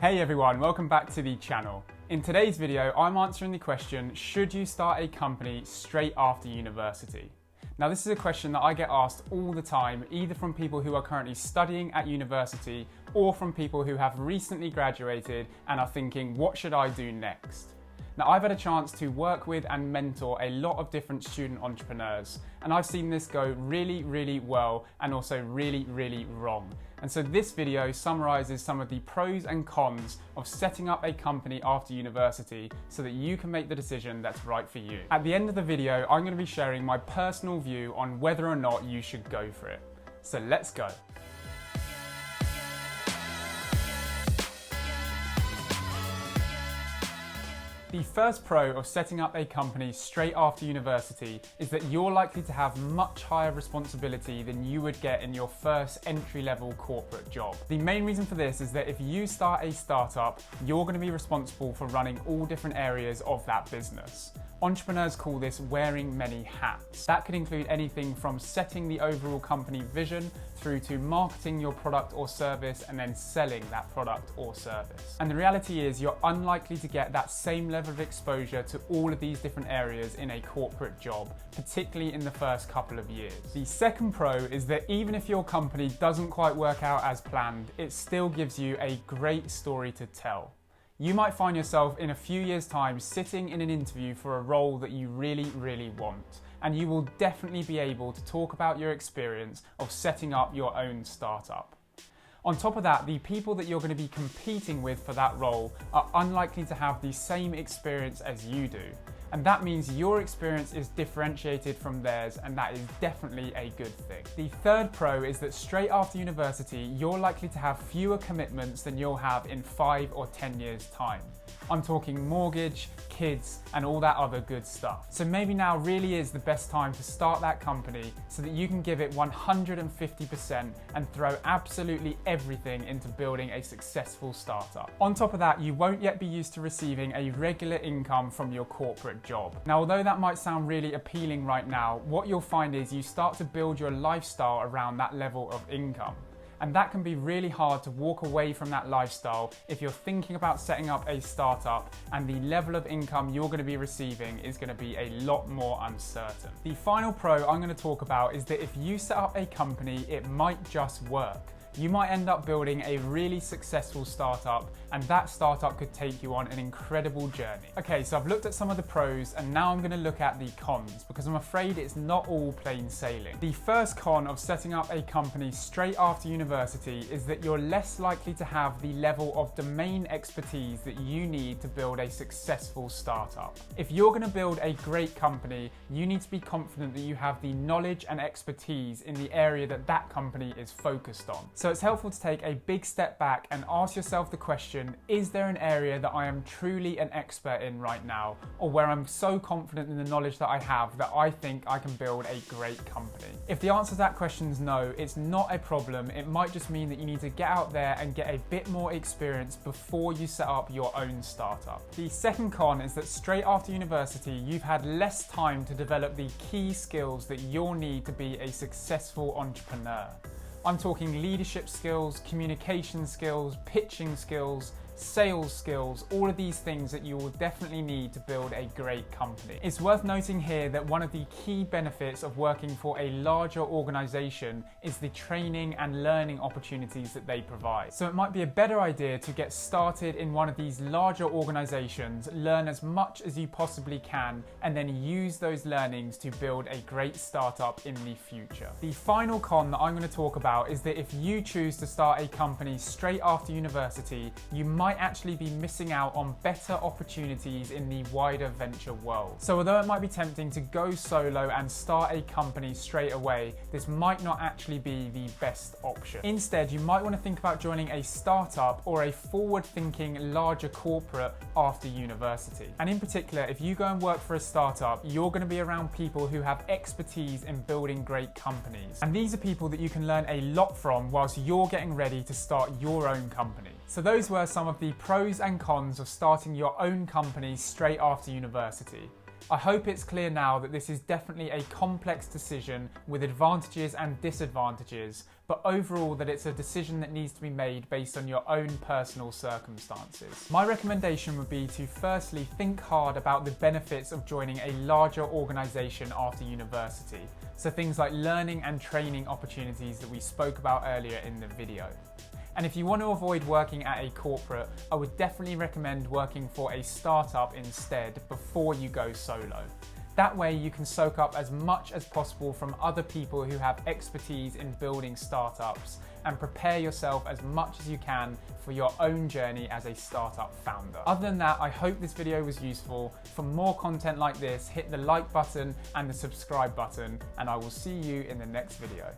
Hey everyone, welcome back to the channel. In today's video, I'm answering the question, should you start a company straight after university? Now this is a question that I get asked all the time, either from people who are currently studying at university or from people who have recently graduated and are thinking, what should I do next? Now I've had a chance to work with and mentor a lot of different student entrepreneurs, and I've seen this go really well and also really wrong. And so this video summarizes some of the pros and cons of setting up a company after university so that you can make the decision that's right for you. At the end of the video, I'm going to be sharing my personal view on whether or not you should go for it. So let's go. The first pro of setting up a company straight after university is that you're likely to have much higher responsibility than you would get in your first entry-level corporate job. The main reason for this is that if you start a startup, you're going to be responsible for running all different areas of that business. Entrepreneurs call this wearing many hats. That could include anything from setting the overall company vision through to marketing your product or service and then selling that product or service. And the reality is you're unlikely to get that same level of exposure to all of these different areas in a corporate job, particularly in the first couple of years. The second pro is that even if your company doesn't quite work out as planned, it still gives you a great story to tell. You might find yourself in a few years' time sitting in an interview for a role that you really want, and you will definitely be able to talk about your experience of setting up your own startup. On top of that, the people that you're going to be competing with for that role are unlikely to have the same experience as you do. And that means your experience is differentiated from theirs, and that is definitely a good thing. The third pro is that straight after university, you're likely to have fewer commitments than you'll have in 5 or 10 years' time. I'm talking mortgage, kids, and all that other good stuff. So maybe now really is the best time to start that company so that you can give it 150% and throw absolutely everything into building a successful startup. On top of that, you won't yet be used to receiving a regular income from your corporate job. Now, although that might sound really appealing right now, what you'll find is you start to build your lifestyle around that level of income. And that can be really hard to walk away from that lifestyle if you're thinking about setting up a startup and the level of income you're going to be receiving is going to be a lot more uncertain. The final pro I'm going to talk about is that if you set up a company, it might just work. You might end up building a really successful startup, and that startup could take you on an incredible journey. Okay, so I've looked at some of the pros, and now I'm going to look at the cons, because I'm afraid it's not all plain sailing. The first con of setting up a company straight after university is that you're less likely to have the level of domain expertise that you need to build a successful startup. If you're going to build a great company, you need to be confident that you have the knowledge and expertise in the area that that company is focused on. So it's helpful to take a big step back and ask yourself the question, is there an area that I am truly an expert in right now, or where I'm so confident in the knowledge that I have that I think I can build a great company? If the answer to that question is no, it's not a problem. It might just mean that you need to get out there and get a bit more experience before you set up your own startup. The second con is that straight after university, you've had less time to develop the key skills that you'll need to be a successful entrepreneur. I'm talking leadership skills, communication skills, pitching skills, sales skills, all of these things that you will definitely need to build a great company. It's worth noting here that one of the key benefits of working for a larger organization is the training and learning opportunities that they provide. So it might be a better idea to get started in one of these larger organizations, learn as much as you possibly can, and then use those learnings to build a great startup in the future. The final con that I'm going to talk about is that if you choose to start a company straight after university, you might actually be missing out on better opportunities in the wider venture world. So although it might be tempting to go solo and start a company straight away, this might not actually be the best option. Instead, you might want to think about joining a startup or a forward-thinking larger corporate after university. And in particular, if you go and work for a startup, you're going to be around people who have expertise in building great companies. And these are people that you can learn a lot from whilst you're getting ready to start your own company. So those were some of the pros and cons of starting your own company straight after university. I hope it's clear now that this is definitely a complex decision with advantages and disadvantages, but overall that it's a decision that needs to be made based on your own personal circumstances. My recommendation would be to firstly think hard about the benefits of joining a larger organisation after university, so things like learning and training opportunities that we spoke about earlier in the video. And if you want to avoid working at a corporate, I would definitely recommend working for a startup instead before you go solo. That way you can soak up as much as possible from other people who have expertise in building startups and prepare yourself as much as you can for your own journey as a startup founder. Other than that, I hope this video was useful. For more content like this, hit the like button and the subscribe button, and I will see you in the next video.